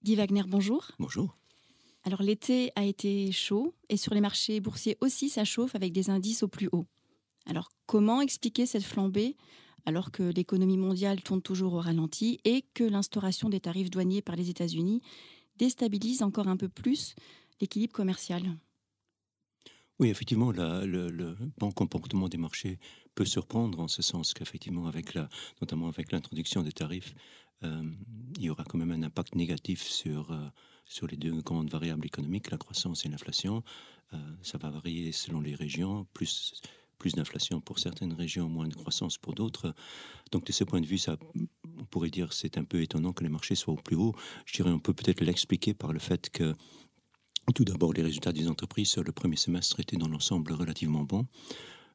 Guy Wagner, bonjour. Bonjour. Alors l'été a été chaud et sur les marchés boursiers aussi ça chauffe avec des indices au plus haut. Alors comment expliquer cette flambée alors que l'économie mondiale tourne toujours au ralenti et que l'instauration des tarifs douaniers par les États-Unis déstabilise encore un peu plus l'équilibre commercial? Oui, effectivement, le bon comportement des marchés peut surprendre en ce sens qu'effectivement, notamment avec l'introduction des tarifs, euh, il y aura quand même un impact négatif sur les deux grandes variables économiques, la croissance et l'inflation. Ça va varier selon les régions, plus d'inflation pour certaines régions, moins de croissance pour d'autres. Donc de ce point de vue, on pourrait dire c'est un peu étonnant que les marchés soient au plus haut. Je dirais on peut peut-être l'expliquer par le fait que tout d'abord, les résultats des entreprises sur le premier semestre étaient dans l'ensemble relativement bons.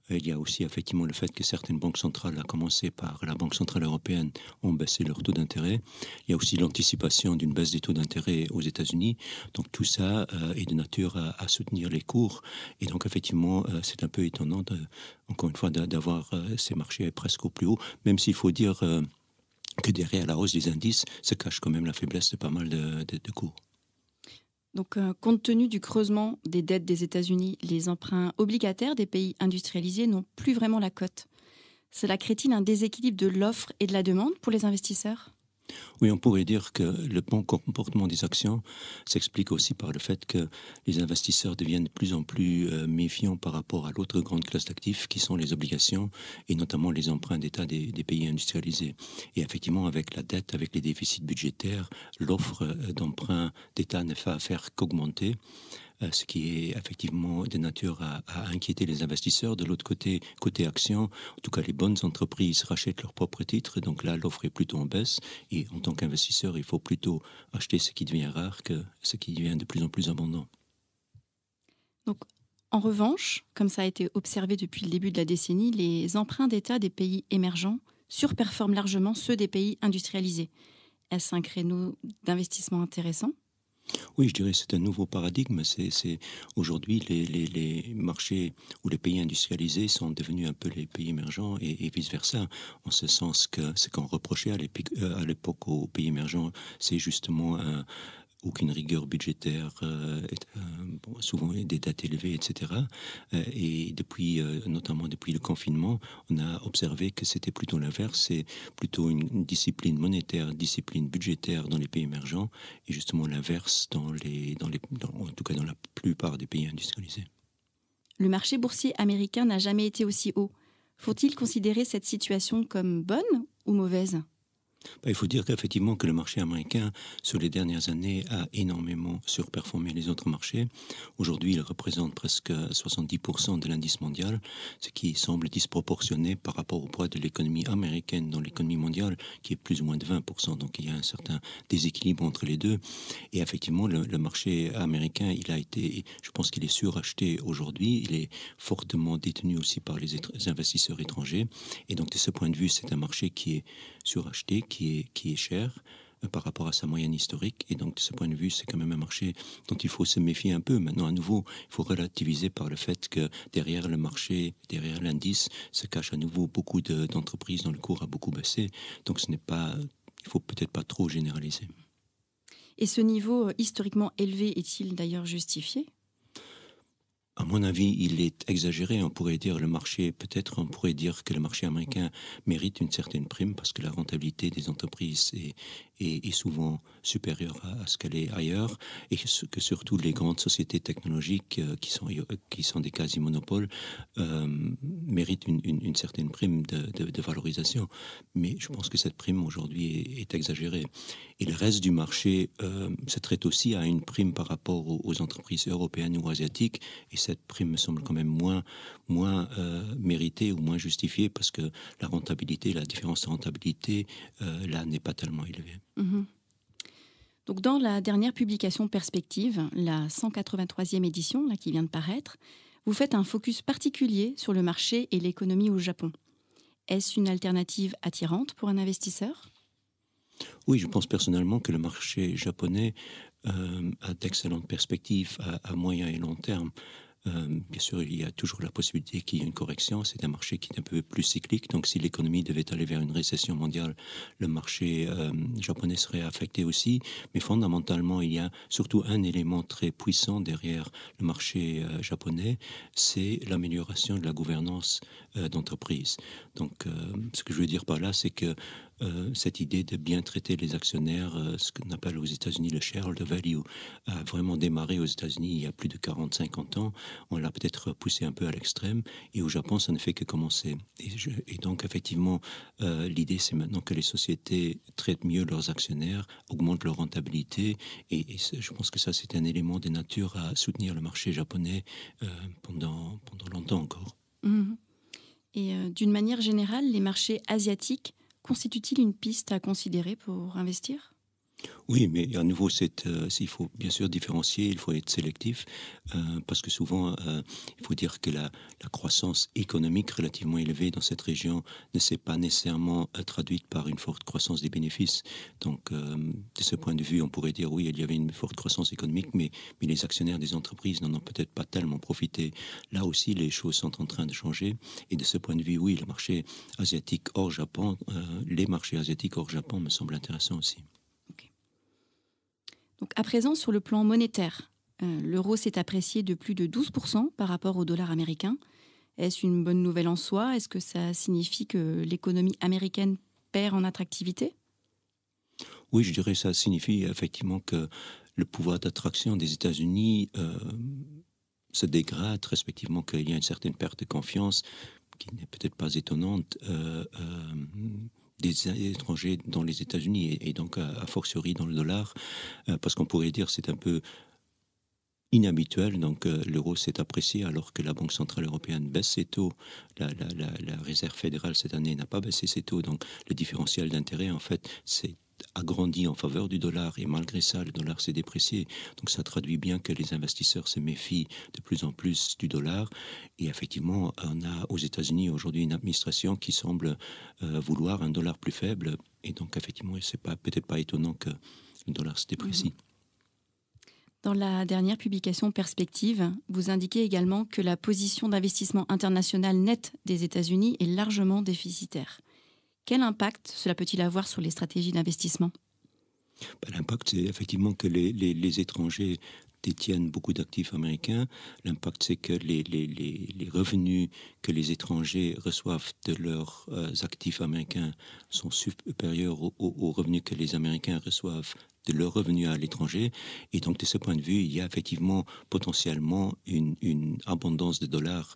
Il y a aussi effectivement le fait que certaines banques centrales, à commencer par la Banque centrale européenne, ont baissé leur taux d'intérêt. Il y a aussi l'anticipation d'une baisse des taux d'intérêt aux États-Unis. Donc tout ça est de nature à soutenir les cours. Et donc effectivement, c'est un peu étonnant, encore une fois, d'avoir ces marchés presque au plus haut, même s'il faut dire que derrière la hausse des indices se cache quand même la faiblesse de pas mal de cours. Donc, compte tenu du creusement des dettes des États-Unis, les emprunts obligataires des pays industrialisés n'ont plus vraiment la cote. Cela crée-t-il un déséquilibre de l'offre et de la demande pour les investisseurs? Oui, on pourrait dire que le bon comportement des actions s'explique aussi par le fait que les investisseurs deviennent de plus en plus méfiants par rapport à l'autre grande classe d'actifs qui sont les obligations et notamment les emprunts d'État des pays industrialisés. Et effectivement, avec la dette, avec les déficits budgétaires, l'offre d'emprunts d'État ne va faire qu'augmenter. Ce qui est effectivement de nature à inquiéter les investisseurs. De l'autre côté, côté action, en tout cas les bonnes entreprises rachètent leurs propres titres, donc là l'offre est plutôt en baisse et en tant qu'investisseur, il faut plutôt acheter ce qui devient rare que ce qui devient de plus en plus abondant. Donc, en revanche, comme ça a été observé depuis le début de la décennie, les emprunts d'État des pays émergents surperforment largement ceux des pays industrialisés. Est-ce un créneau d'investissement intéressant? Oui, je dirais que c'est un nouveau paradigme. Aujourd'hui, les marchés ou les pays industrialisés sont devenus un peu les pays émergents et vice-versa, en ce sens que ce qu'on reprochait à l'époque aux pays émergents, c'est justement aucune rigueur budgétaire, souvent des dettes élevées, etc. Et notamment depuis le confinement, on a observé que c'était plutôt l'inverse, c'est plutôt une discipline monétaire, discipline budgétaire dans les pays émergents, et justement l'inverse en tout cas dans la plupart des pays industrialisés. Le marché boursier américain n'a jamais été aussi haut. Faut-il considérer cette situation comme bonne ou mauvaise? Il faut dire qu'effectivement que le marché américain, sur les dernières années, a énormément surperformé les autres marchés. Aujourd'hui, il représente presque 70% de l'indice mondial, ce qui semble disproportionné par rapport au poids de l'économie américaine dans l'économie mondiale, qui est plus ou moins de 20%. Donc il y a un certain déséquilibre entre les deux. Et effectivement, le marché américain, je pense qu'il est suracheté aujourd'hui. Il est fortement détenu aussi par les investisseurs étrangers. Et donc de ce point de vue, c'est un marché qui est suracheté, qui est cher par rapport à sa moyenne historique. Et donc, de ce point de vue, c'est quand même un marché dont il faut se méfier un peu. Maintenant, à nouveau, il faut relativiser par le fait que derrière le marché, derrière l'indice, se cache à nouveau beaucoup d'entreprises dont le cours a beaucoup baissé. Donc, il faut peut-être pas trop généraliser. Et ce niveau historiquement élevé est-il d'ailleurs justifié? À mon avis, il est exagéré. On pourrait dire on pourrait dire que le marché américain mérite une certaine prime parce que la rentabilité des entreprises est souvent supérieure à ce qu'elle est ailleurs et que surtout les grandes sociétés technologiques qui sont des quasi-monopoles méritent une certaine prime de valorisation. Mais je pense que cette prime aujourd'hui est exagérée. Et le reste du marché se traite aussi à une prime par rapport aux entreprises européennes ou asiatiques. Et cette prime me semble quand même moins méritée ou moins justifiée parce que la différence de rentabilité, là, n'est pas tellement élevée. Mmh. Donc dans la dernière publication Perspective, la 183e édition là, qui vient de paraître, vous faites un focus particulier sur le marché et l'économie au Japon. Est-ce une alternative attirante pour un investisseur? Oui, je pense personnellement que le marché japonais a d'excellentes perspectives à moyen et long terme. Bien sûr, il y a toujours la possibilité qu'il y ait une correction. C'est un marché qui est un peu plus cyclique. Donc, si l'économie devait aller vers une récession mondiale, le marché japonais serait affecté aussi. Mais fondamentalement, il y a surtout un élément très puissant derrière le marché japonais, c'est l'amélioration de la gouvernance d'entreprise. Donc, ce que je veux dire par là, c'est que cette idée de bien traiter les actionnaires, ce qu'on appelle aux États-Unis le shareholder value, a vraiment démarré aux États-Unis il y a plus de 40-50 ans. On l'a peut-être poussé un peu à l'extrême, et au Japon, ça ne fait que commencer. Et donc, effectivement, l'idée, c'est maintenant que les sociétés traitent mieux leurs actionnaires, augmentent leur rentabilité, et je pense que ça, c'est un élément de nature à soutenir le marché japonais pendant longtemps encore. Mhm. Et d'une manière générale, les marchés asiatiques constituent-ils une piste à considérer pour investir? Oui, mais à nouveau, il faut bien sûr différencier, il faut être sélectif, parce que souvent, il faut dire que la croissance économique relativement élevée dans cette région ne s'est pas nécessairement traduite par une forte croissance des bénéfices. Donc, de ce point de vue, on pourrait dire oui, il y avait une forte croissance économique, mais les actionnaires des entreprises n'en ont peut-être pas tellement profité. Là aussi, les choses sont en train de changer, et de ce point de vue, oui, le marché asiatique hors Japon, les marchés asiatiques hors Japon me semblent intéressants aussi. Ok. Donc, à présent, sur le plan monétaire, l'euro s'est apprécié de plus de 12% par rapport au dollar américain. Est-ce une bonne nouvelle en soi? Est-ce que ça signifie que l'économie américaine perd en attractivité? Oui, je dirais que ça signifie effectivement que le pouvoir d'attraction des États-Unis se dégrade, respectivement qu'il y a une certaine perte de confiance qui n'est peut-être pas étonnante des étrangers dans les États-Unis, et donc a fortiori dans le dollar, parce qu'on pourrait dire c'est un peu inhabituel. Donc l'euro s'est apprécié alors que la Banque centrale européenne baisse ses taux. La Réserve fédérale cette année n'a pas baissé ses taux. Donc le différentiel d'intérêt, en fait, s'est agrandi en faveur du dollar, et malgré ça, le dollar s'est déprécié. Donc ça traduit bien que les investisseurs se méfient de plus en plus du dollar. Et effectivement, on a aux États-Unis aujourd'hui une administration qui semble vouloir un dollar plus faible. Et donc effectivement, c'est peut-être pas étonnant que le dollar se déprécie. Dans la dernière publication Perspective, vous indiquez également que la position d'investissement international net des États-Unis est largement déficitaire. Quel impact cela peut-il avoir sur les stratégies d'investissement? L'impact, c'est effectivement que les étrangers détiennent beaucoup d'actifs américains. L'impact, c'est que les revenus que les étrangers reçoivent de leurs actifs américains sont supérieurs aux revenus que les Américains reçoivent de leurs revenus à l'étranger. Et donc, de ce point de vue, il y a effectivement potentiellement une abondance de dollars,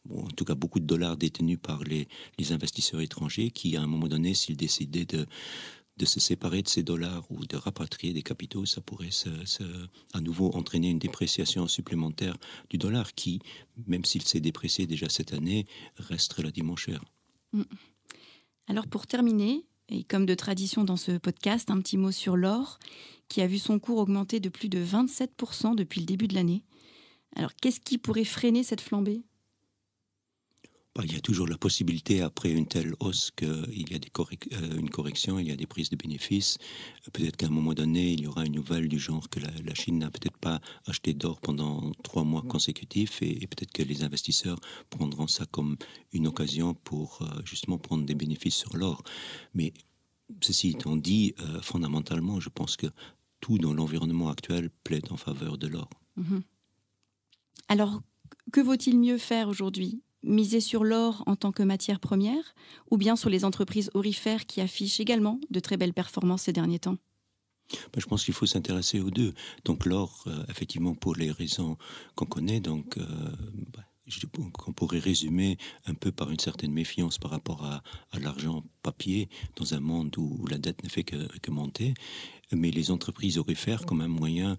ou en tout cas beaucoup de dollars détenus par les investisseurs étrangers qui, à un moment donné, s'ils décidaient de se séparer de ces dollars ou de rapatrier des capitaux, ça pourrait à nouveau entraîner une dépréciation supplémentaire du dollar qui, même s'il s'est déprécié déjà cette année, reste relativement cher. Alors pour terminer, et comme de tradition dans ce podcast, un petit mot sur l'or, qui a vu son cours augmenter de plus de 27% depuis le début de l'année. Alors qu'est-ce qui pourrait freiner cette flambée? Il y a toujours la possibilité, après une telle hausse, qu'il y a une correction, il y a des prises de bénéfices. Peut-être qu'à un moment donné, il y aura une nouvelle du genre que la Chine n'a peut-être pas acheté d'or pendant 3 mois consécutifs, et peut-être que les investisseurs prendront ça comme une occasion pour justement prendre des bénéfices sur l'or. Mais ceci étant dit, fondamentalement, je pense que tout dans l'environnement actuel plaide en faveur de l'or. Alors, que vaut-il mieux faire aujourd'hui? Miser sur l'or en tant que matière première, ou bien sur les entreprises aurifères qui affichent également de très belles performances ces derniers temps? Je pense qu'il faut s'intéresser aux deux. Donc l'or, effectivement, pour les raisons qu'on connaît, donc qu'on pourrait résumer un peu par une certaine méfiance par rapport à l'argent papier dans un monde où la dette ne fait que monter. Mais les entreprises aurifères comme un moyen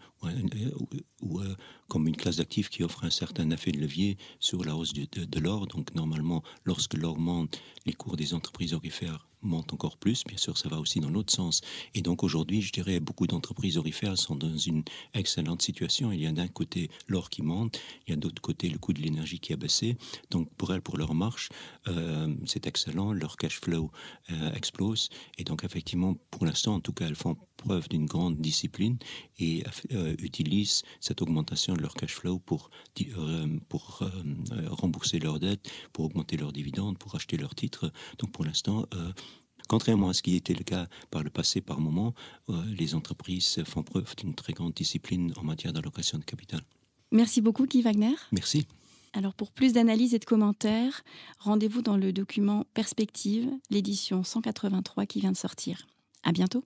ou comme une classe d'actifs qui offre un certain effet de levier sur la hausse de l'or. Donc normalement, lorsque l'or monte, les cours des entreprises aurifères montent encore plus. Bien sûr, ça va aussi dans l'autre sens. Et donc aujourd'hui, je dirais, beaucoup d'entreprises aurifères sont dans une excellente situation. Il y a d'un côté l'or qui monte, il y a d'autre côté le coût de l'énergie qui a baissé. Donc pour elles, pour leur marche, c'est excellent. Leur cash flow explose. Et donc effectivement, pour l'instant, en tout cas, elles font preuve d'une grande discipline et utilisent cette augmentation de leur cash flow pour rembourser leurs dettes, pour augmenter leurs dividendes, pour acheter leurs titres. Donc pour l'instant, contrairement à ce qui était le cas par le passé par moment, les entreprises font preuve d'une très grande discipline en matière d'allocation de capital. Merci beaucoup Guy Wagner. Merci. Alors pour plus d'analyses et de commentaires, rendez-vous dans le document Perspective, l'édition 183 qui vient de sortir. À bientôt.